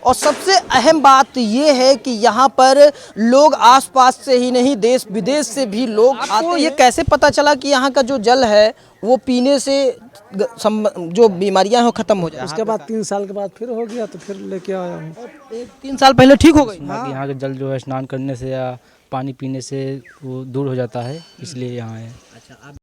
और सबसे अहम बात ये है कि यहाँ पर लोग आसपास से ही नहीं देश विदेश से भी लोग आते हैं। ये कैसे पता चला कि यहाँ का जो जल है वो पीने से जो बीमारियां हैं वो खत्म हो जाए? उसके बाद 3 साल के बाद फिर हो गया तो फिर लेके आया हूँ। 3 साल पहले ठीक हो गई? हाँ। यहाँ का जल जो है स्नान करने से या पानी पीने से वो दूर हो जाता है, इसलिए यहाँ है। अच्छा,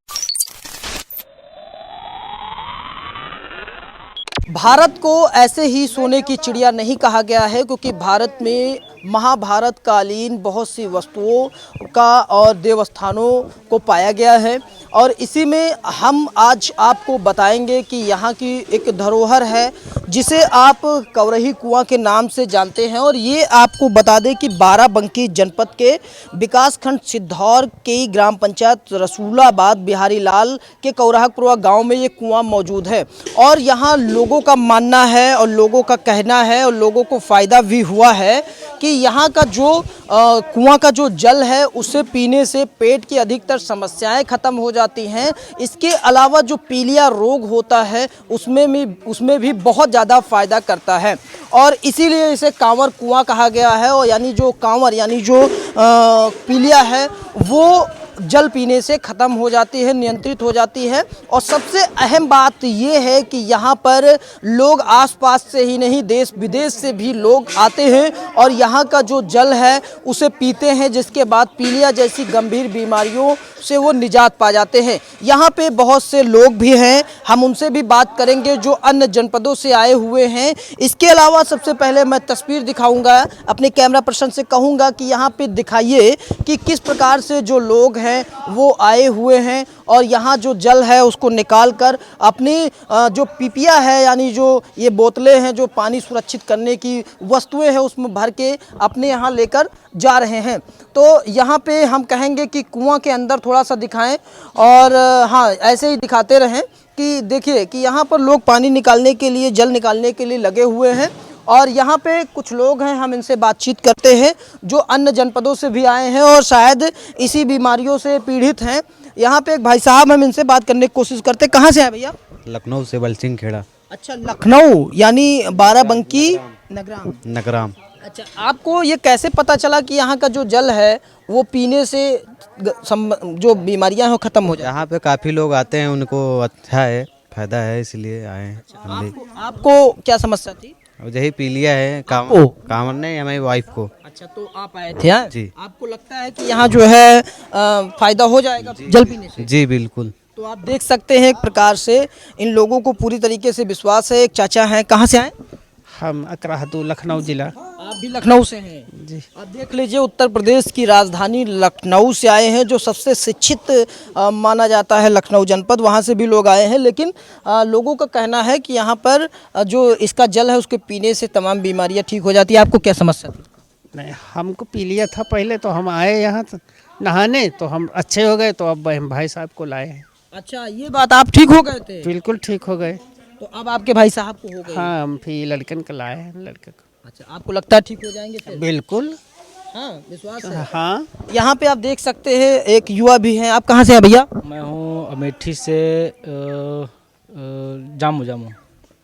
भारत को ऐसे ही सोने की चिड़िया नहीं कहा गया है, क्योंकि भारत में महाभारत कालीन बहुत सी वस्तुओं का और देवस्थानों को पाया गया है। और इसी में हम आज आपको बताएंगे कि यहाँ की एक धरोहर है जिसे आप कवरही कुआं के नाम से जानते हैं। और ये आपको बता दें कि बाराबंकी जनपद के विकासखंड सिद्धौर के ग्राम पंचायत रसूलाबाद बिहारी लाल के कौराहपुरा गांव में ये कुआं मौजूद है। और यहाँ लोगों का मानना है और लोगों का कहना है और लोगों को फ़ायदा भी हुआ है कि यहाँ का जो कुआं का जो जल है उसे पीने से पेट की अधिकतर समस्याएं खत्म हो जाती हैं। इसके अलावा जो पीलिया रोग होता है उसमें भी बहुत ज़्यादा फ़ायदा करता है। और इसीलिए इसे कांवर कुआं कहा गया है। और यानी जो कांवर यानी जो पीलिया है वो जल पीने से ख़त्म हो जाती है, नियंत्रित हो जाती है। और सबसे अहम बात ये है कि यहाँ पर लोग आसपास से ही नहीं देश विदेश से भी लोग आते हैं और यहाँ का जो जल है उसे पीते हैं, जिसके बाद पीलिया जैसी गंभीर बीमारियों से वो निजात पा जाते हैं। यहाँ पे बहुत से लोग भी हैं, हम उनसे भी बात करेंगे जो अन्य जनपदों से आए हुए हैं। इसके अलावा सबसे पहले मैं तस्वीर दिखाऊंगा, अपने कैमरा पर्सन से कहूँगा कि यहाँ पे दिखाइए कि किस प्रकार से जो लोग हैं वो आए हुए हैं और यहाँ जो जल है उसको निकाल कर अपनी जो पीपिया है यानी जो ये बोतलें हैं जो पानी सुरक्षित करने की वस्तुएं हैं उसमें भर के अपने यहाँ लेकर जा रहे हैं। तो यहाँ पे हम कहेंगे कि कुआं के अंदर थोड़ा सा दिखाएं और हाँ ऐसे ही दिखाते रहें कि देखिए कि यहाँ पर लोग पानी निकालने के लिए जल निकालने के लिए लगे हुए हैं। और यहाँ पे कुछ लोग हैं, हम इनसे बातचीत करते हैं जो अन्य जनपदों से भी आए हैं और शायद इसी बीमारियों से पीड़ित हैं। यहाँ पे एक भाई साहब, हम इनसे बात करने की कोशिश करते हैं। कहाँ से आए भैया? लखनऊ से बलसिंह खेड़ा। अच्छा, लखनऊ यानी बाराबंकी नगराम। अच्छा, आपको ये कैसे पता चला कि यहाँ का जो जल है वो पीने से जो बीमारियाँ हैं वो ख़त्म हो जाए? यहाँ पे काफ़ी लोग आते हैं, उनको अच्छा है, फायदा है, इसलिए आए हैं। आपको क्या समस्या थी? यही पीलिया है, कामर नहीं, हमारी वाइफ को। अच्छा, तो आप आए थे? हाँ जी। आपको लगता है कि यहाँ जो है फायदा हो जाएगा जल पीने से? जी बिल्कुल। तो आप देख सकते हैं एक प्रकार से इन लोगों को पूरी तरीके से विश्वास है। एक चाचा हैं, कहाँ से आए? हम अकराहतू लखनऊ जिला। आप भी लखनऊ से हैं? जी। आप देख लीजिए, उत्तर प्रदेश की राजधानी लखनऊ से आए हैं, जो सबसे शिक्षित माना जाता है लखनऊ जनपद, वहाँ से भी लोग आए हैं। लेकिन लोगों का कहना है कि यहाँ पर जो इसका जल है उसके पीने से तमाम बीमारियाँ ठीक हो जाती है। आपको क्या समस्या थी? नहीं, हमको पीलिया था पहले, तो हम आए यहाँ नहाने, तो हम अच्छे हो गए, तो अब हम भाई साहब को लाए हैं। अच्छा, ये बात, आप ठीक हो गए थे? बिल्कुल ठीक हो गए। तो अब आपके भाई साहब को हो गए? हाँ, हम फिर लड़कन को लाए हैं, लड़के को। अच्छा, आपको लगता है ठीक हो जाएंगे फिर? बिल्कुल। हाँ, विश्वास है? हाँ। यहाँ पे आप देख सकते हैं एक युवा भी हैं। आप कहाँ से हैं भैया? मैं हूँ अमेठी से, जामू।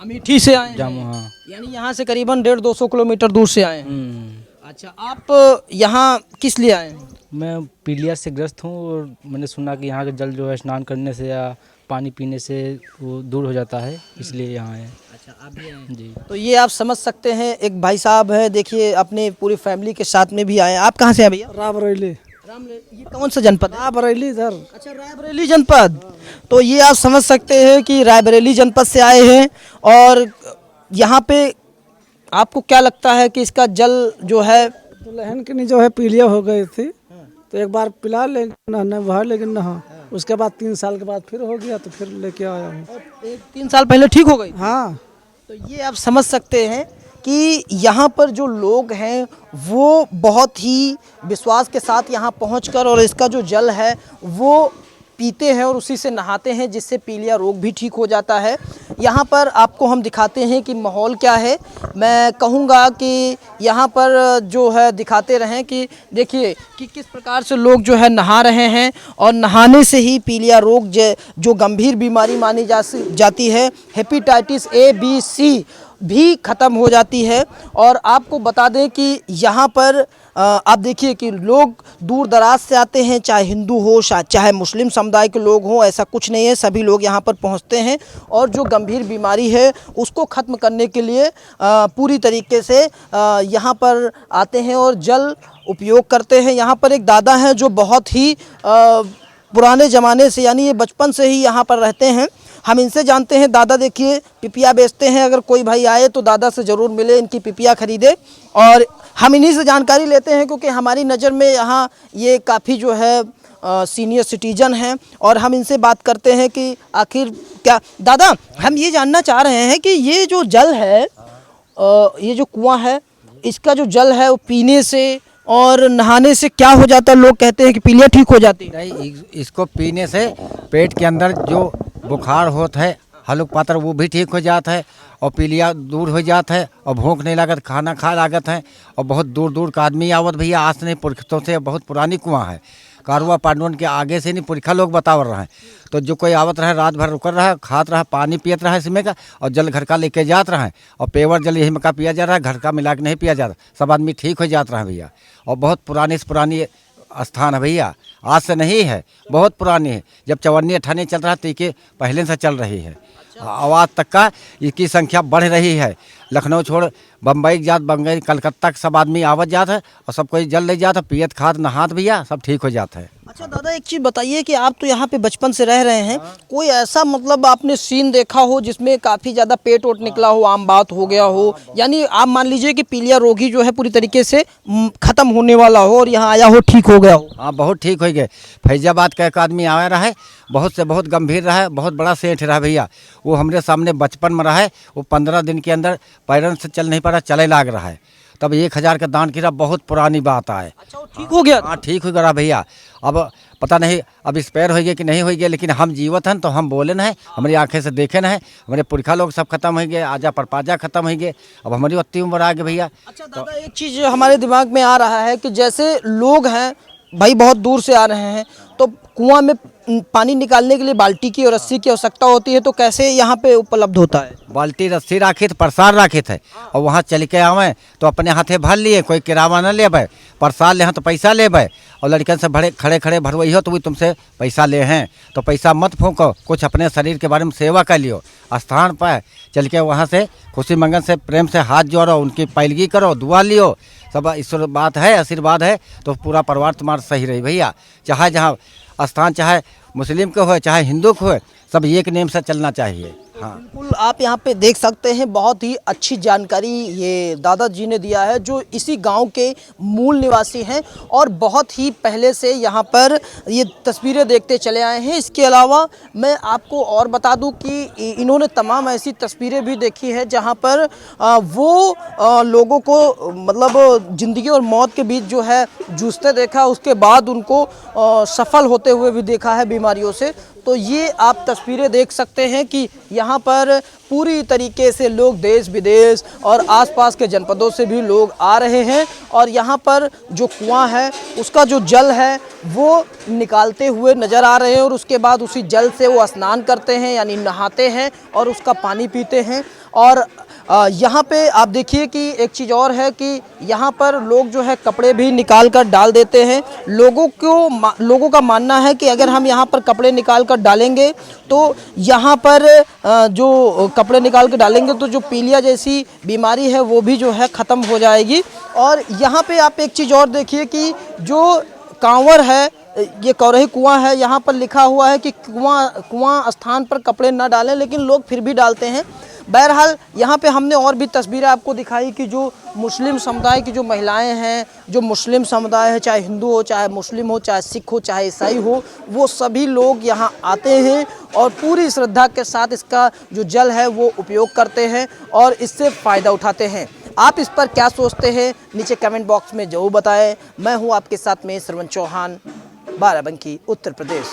अमेठी से आए हैं? जामू, हाँ। यानी यहाँ से करीबन 150-200 किलोमीटर दूर से आए हैं। अच्छा, आप यहाँ किस लिए आए हैं? मैं पीलिया से ग्रस्त हूँ और मैंने सुना कि यहाँ का जल जो है स्नान करने से या पानी पीने से वो दूर हो जाता है, इसलिए यहाँ है। अच्छा, आप भी आए जी। तो ये आप समझ सकते हैं, एक भाई साहब है, देखिए अपने पूरी फैमिली के साथ में भी आए। आप कहाँ से हैं भैया? रायबरेली। ये कौन सा जनपद है? रायबरेली इधर। अच्छा, रायबरेली जनपद। तो ये आप समझ सकते हैं कि रायबरेली जनपद से आए हैं। और यहाँ पे आपको क्या लगता है कि इसका जल जो है? तो लहन की जो है पीलिया हो गई थी, तो एक बार पिला लेकिन नहा, उसके बाद 3 साल के बाद फिर हो गया तो फिर लेके आया हूँ। 3 साल पहले ठीक हो गई? हाँ। तो ये आप समझ सकते हैं कि यहाँ पर जो लोग हैं वो बहुत ही विश्वास के साथ यहाँ पहुँचकर और इसका जो जल है वो पीते हैं और उसी से नहाते हैं, जिससे पीलिया रोग भी ठीक हो जाता है। यहाँ पर आपको हम दिखाते हैं कि माहौल क्या है। मैं कहूँगा कि यहाँ पर जो है दिखाते रहें कि देखिए कि किस प्रकार से लोग जो है नहा रहे हैं और नहाने से ही पीलिया रोग जो गंभीर बीमारी मानी जाती है, हेपेटाइटिस A, B, C, भी ख़त्म हो जाती है। और आपको बता दें कि यहाँ पर आप देखिए कि लोग दूर दराज से आते हैं, चाहे हिंदू हो चाहे मुस्लिम समुदाय के लोग हों, ऐसा कुछ नहीं है, सभी लोग यहाँ पर पहुँचते हैं और जो गंभीर बीमारी है उसको ख़त्म करने के लिए पूरी तरीके से यहाँ पर आते हैं और जल उपयोग करते हैं। यहाँ पर एक दादा हैं जो बहुत ही पुराने ज़माने से, यानी ये बचपन से ही यहाँ पर रहते हैं। हम इनसे जानते हैं। दादा देखिए पिपिया बेचते हैं, अगर कोई भाई आए तो दादा से ज़रूर मिले, इनकी पिपिया ख़रीदे और हम इन्हीं से जानकारी लेते हैं, क्योंकि हमारी नज़र में यहाँ ये काफ़ी जो है सीनियर सिटीजन हैं और हम इनसे बात करते हैं कि आखिर क्या। दादा, हम ये जानना चाह रहे हैं कि ये जो जल है, ये जो कुआं है, इसका जो जल है वो पीने से और नहाने से क्या हो जाता है? लोग कहते हैं कि पीलिया ठीक हो जाती है। नहीं, इसको पीने से पेट के अंदर जो बुखार होता है हलुक पातर वो भी ठीक हो जाता है और पीलिया दूर हो जाता है और भूख नहीं लागत, खाना खा लागत है। और बहुत दूर दूर का आदमी आवत भैया, आज नहीं पुरखों से, बहुत पुरानी कुआं है, कारवा पांडवन के आगे से नहीं पुरखा लोग बतावर रहे हैं। तो जो कोई आवत रहा रात भर रुकर रहा, खात रहा, पानी पियत रहा इसमें का और जल घर का लेके जात रहा है और पेवर जल यही में का पिया जा रहा है, घर का मिला के नहीं पिया जाता, सब आदमी ठीक हो जाता रहा भैया। और बहुत पुरानी से पुरानी स्थान है भैया, आज से नहीं है, बहुत पुरानी है। जब 54-58 चल रहा तो के पहले से चल रही है, आवाज़ तक का इसकी संख्या बढ़ रही है। लखनऊ छोड़ बम्बई जात, बंगई, कलकत्ता के सब आदमी आवत जात है और सब कोई जल ले जाता, पियत खात नहात भैया, सब ठीक हो जाता है। अच्छा दादा, एक चीज़ बताइए कि आप तो यहाँ पे बचपन से रह रहे हैं, कोई ऐसा मतलब आपने सीन देखा हो जिसमें काफ़ी ज़्यादा पेट ओट निकला हो, आम बात हो गया हो, यानी आप मान लीजिए कि पीलिया रोगी जो है पूरी तरीके से ख़त्म होने वाला हो और यहाँ आया हो, ठीक हो गया हो? हाँ, बहुत ठीक हो गए। फैजाबाद का एक आदमी आया रहा है, बहुत से बहुत गंभीर रहा है, बहुत बड़ा सेठ रहा भैया, वो हमारे सामने बचपन में रहा है, वो 15 दिन के अंदर पैरन से चल नहीं पा रहा, चले लाग रहा है, तब 1000 का दान किया। बहुत पुरानी बात है। अच्छा, वो ठीक हो गया? हाँ, ठीक हो गया भैया। अब पता नहीं अब स्पेयर हो गया कि नहीं हो गया, लेकिन हम जीवित हैं तो हम बोले न है, हमारी आंखें से देखे न है, हमारे पुरखा लोग सब खत्म हो गए, आजा परपाजा खत्म हो गए, अब हमारी उतनी उम्र आ गई भैया। अच्छा दादा, एक चीज़ हमारे दिमाग में आ रहा है कि जैसे लोग हैं भाई बहुत दूर से आ रहे हैं, तो कुआं में पानी निकालने के लिए बाल्टी की और रस्सी की आवश्यकता होती है, तो कैसे यहाँ पे उपलब्ध होता है? बाल्टी रस्सी राखी थे, प्रसाद राखी थे और वहाँ चल के आवे तो अपने हाथे भर लिए, कोई किरावा न ले भाई, प्रसाद ले तो पैसा ले भाई, और लड़कन से भरे खड़े खड़े भरवई हो तो भी तुमसे पैसा ले हैं, तो पैसा मत फूको, कुछ अपने शरीर के बारे में सेवा कर लियो, स्थान पर चल के वहाँ से खुशी मंगन से प्रेम से हाथ जोड़ो, उनकी पैलगी करो, दुआ लियो, सब ईश्वर बात है, आशीर्वाद है, तो पूरा परिवार तुम्हारा सही रही भैया। चाहे जहाँ स्थान, चाहे मुस्लिम के हो चाहे हिंदू के हो, सब एक नेम से चलना चाहिए। हाँ, बिल्कुल आप यहाँ पे देख सकते हैं, बहुत ही अच्छी जानकारी ये दादाजी ने दिया है, जो इसी गांव के मूल निवासी हैं और बहुत ही पहले से यहाँ पर ये तस्वीरें देखते चले आए हैं। इसके अलावा मैं आपको और बता दूं कि इन्होंने तमाम ऐसी तस्वीरें भी देखी है जहाँ पर वो लोगों को मतलब ज़िंदगी और मौत के बीच जो है जूझते देखा, उसके बाद उनको सफल होते हुए भी देखा है बीमारियों से। तो ये आप तस्वीरें देख सकते हैं कि यहाँ पर पूरी तरीके से लोग देश विदेश और आसपास के जनपदों से भी लोग आ रहे हैं और यहाँ पर जो कुआं है उसका जो जल है वो निकालते हुए नज़र आ रहे हैं और उसके बाद उसी जल से वो स्नान करते हैं, यानी नहाते हैं और उसका पानी पीते हैं। और यहाँ पे आप देखिए कि एक चीज़ और है कि यहाँ पर लोग जो है कपड़े भी निकाल कर डाल देते हैं। लोगों का मानना है कि अगर हम यहाँ पर कपड़े निकाल कर डालेंगे तो यहाँ पर जो कपड़े निकाल कर डालेंगे तो जो पीलिया जैसी बीमारी है वो भी जो है ख़त्म हो जाएगी। और यहाँ पे आप एक चीज़ और देखिए कि जो कांवर है, ये कौरही कुआं है, यहाँ पर लिखा हुआ है कि कुआं स्थान पर कपड़े न डालें, लेकिन लोग फिर भी डालते हैं। बहरहाल यहाँ पे हमने और भी तस्वीरें आपको दिखाई कि जो मुस्लिम समुदाय की जो महिलाएं हैं, जो मुस्लिम समुदाय है, चाहे हिंदू हो, चाहे मुस्लिम हो, चाहे सिख हो, चाहे ईसाई हो, वो सभी लोग यहाँ आते हैं और पूरी श्रद्धा के साथ इसका जो जल है वो उपयोग करते हैं और इससे फ़ायदा उठाते हैं। आप इस पर क्या सोचते हैं नीचे कमेंट बॉक्स में ज़रूर बताएं। मैं हूँ आपके साथ में श्रवण चौहान, बाराबंकी, उत्तर प्रदेश।